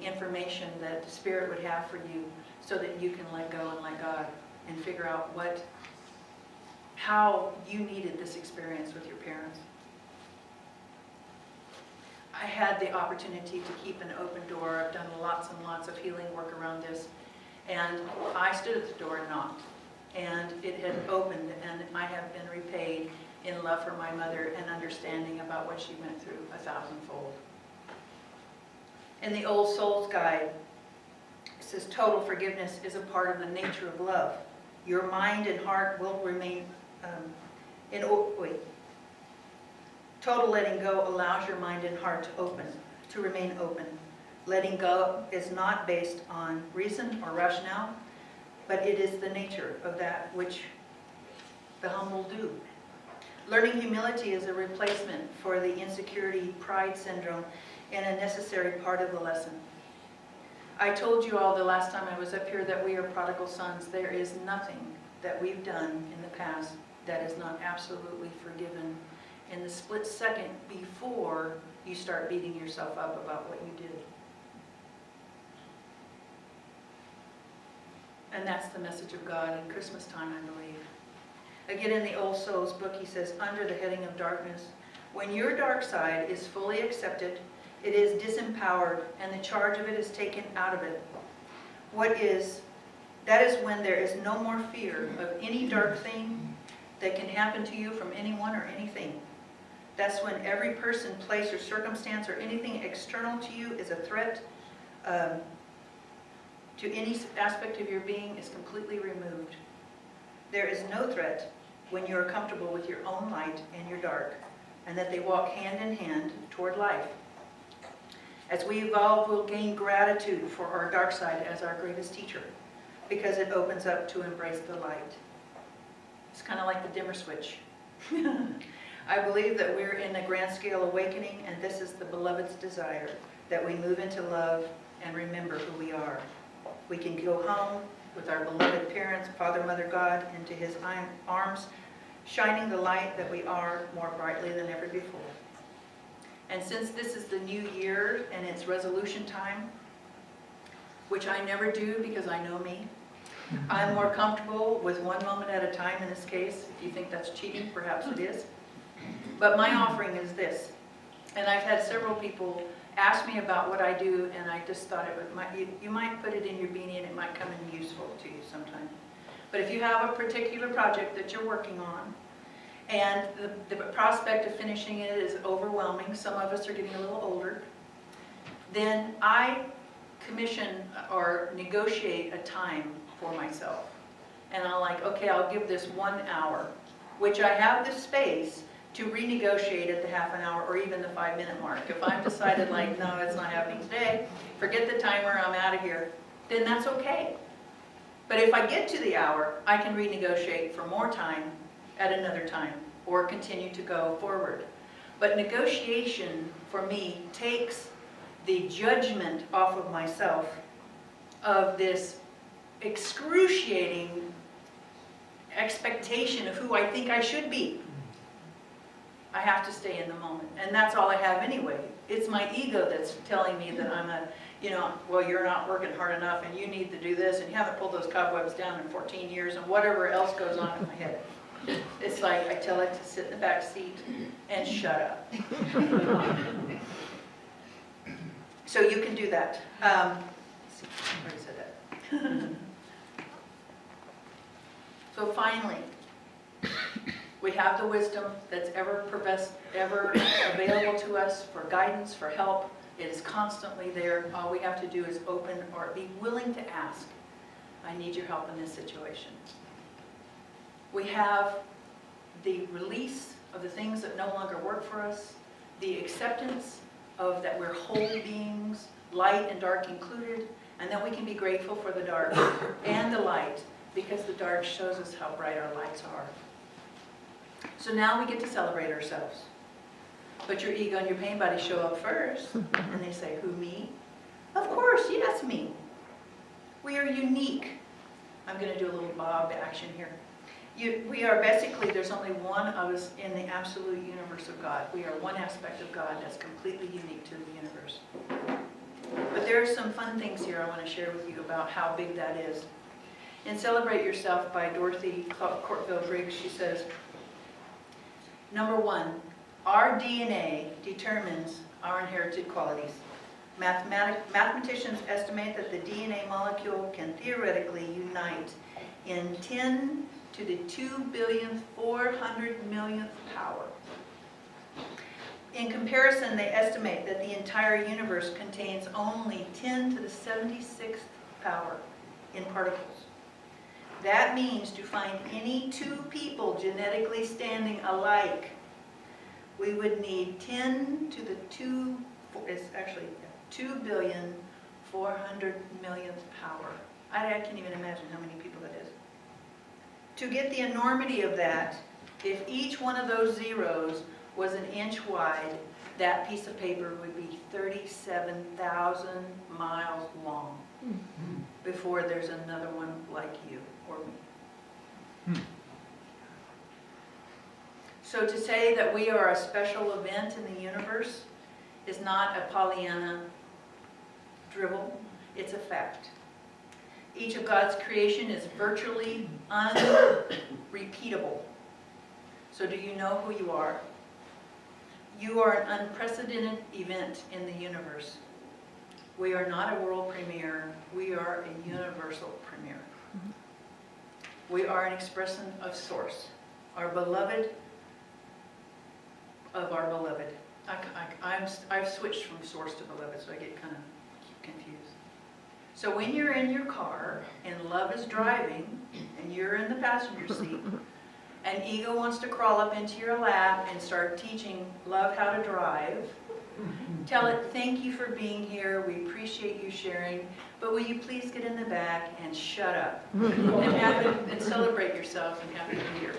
information that the Spirit would have for you so that you can let go and let God and figure out how you needed this experience with your parents. I had the opportunity to keep an open door. I've done lots and lots of healing work around this. And I stood at the door and knocked. And it had opened, and I have been repaid in love for my mother and understanding about what she went through 1,000-fold. In the Old Souls Guide, it says total forgiveness is a part of the nature of love. Your mind and heart will remain Total letting go allows your mind and heart to remain open. Letting go is not based on reason or rationale, but it is the nature of that which the humble do. Learning humility is a replacement for the insecurity, pride syndrome, and a necessary part of the lesson. I told you all the last time I was up here that we are prodigal sons. There is nothing that we've done in the past that is not absolutely forgiven in the split second before you start beating yourself up about what you did. And that's the message of God in Christmas time, I believe. Again, in the Old Souls book, he says, under the heading of darkness, when your dark side is fully accepted, it is disempowered, and the charge of it is taken out of it. That is when there is no more fear of any dark thing that can happen to you from anyone or anything. That's when every person, place, or circumstance, or anything external to you is a threat to any aspect of your being is completely removed. There is no threat when you are comfortable with your own light and your dark, and that they walk hand in hand toward life. As we evolve, we'll gain gratitude for our dark side as our greatest teacher, because it opens up to embrace the light. It's kind of like the dimmer switch. I believe that we're in a grand scale awakening, and this is the beloved's desire, that we move into love and remember who we are. We can go home with our beloved parents, Father, Mother, God, into his arms, shining the light that we are more brightly than ever before. And since this is the new year and it's resolution time, which I never do because I know me, I'm more comfortable with one moment at a time in this case. If you think that's cheating, perhaps it is. But my offering is this. And I've had several people ask me about what I do, and I just thought you might put it in your beanie and it might come in useful to you sometime. But if you have a particular project that you're working on, and the prospect of finishing it is overwhelming, some of us are getting a little older, then I commission or negotiate a time for myself. And I'm like, okay, I'll give this 1 hour, which I have the space to renegotiate at the half an hour or even the 5-minute mark. If I've decided like, no, it's not happening today, forget the timer, I'm out of here, then that's okay. But if I get to the hour, I can renegotiate for more time at another time or continue to go forward. But negotiation for me takes the judgment off of myself of this excruciating expectation of who I think I should be. I have to stay in the moment. And that's all I have anyway. It's my ego that's telling me that I'm well, you're not working hard enough and you need to do this and you haven't pulled those cobwebs down in 14 years and whatever else goes on in my head. It's like I tell it to sit in the back seat and shut up. So you can do that. I already said that. So finally, we have the wisdom that's ever available to us for guidance, for help. It is constantly there. All we have to do is open or be willing to ask, I need your help in this situation. We have the release of the things that no longer work for us, the acceptance of that we're whole beings, light and dark included, and then we can be grateful for the dark and the light, because the dark shows us how bright our lights are. So now we get to celebrate ourselves. But your ego and your pain body show up first, and they say, who, me? Of course, yes, me. We are unique. I'm going to do a little Bob action here. We are basically, there's only one of us in the absolute universe of God. We are one aspect of God that's completely unique to the universe. But there's some fun things here I want to share with you about how big that is. In Celebrate Yourself by Dorothy Courtville Briggs, she says, number 1, our DNA determines our inherited qualities. Mathematicians estimate that the DNA molecule can theoretically unite in 10 to the 2,400,000,000th power. In comparison, they estimate that the entire universe contains only 10 to the 76th power in particles. That means to find any two people genetically standing alike, we would need 10 to the 2,400,000,000th power. I can't even imagine how many people that is. To get the enormity of that, if each one of those zeros was an inch wide, that piece of paper would be 37,000 miles long before there's another one like you or me. So to say that we are a special event in the universe is not a Pollyanna drivel, it's a fact. Each of God's creation is virtually unrepeatable. So do you know who you are? You are an unprecedented event in the universe. We are not a world premiere, we are a universal premiere. We are an expression of Source, our beloved of our beloved. I've switched from Source to beloved, so I get kind of confused. So when you're in your car and love is driving and you're in the passenger seat and ego wants to crawl up into your lap and start teaching love how to drive, tell it, thank you for being here, we appreciate you sharing, but will you please get in the back and shut up and celebrate yourself and have a good year.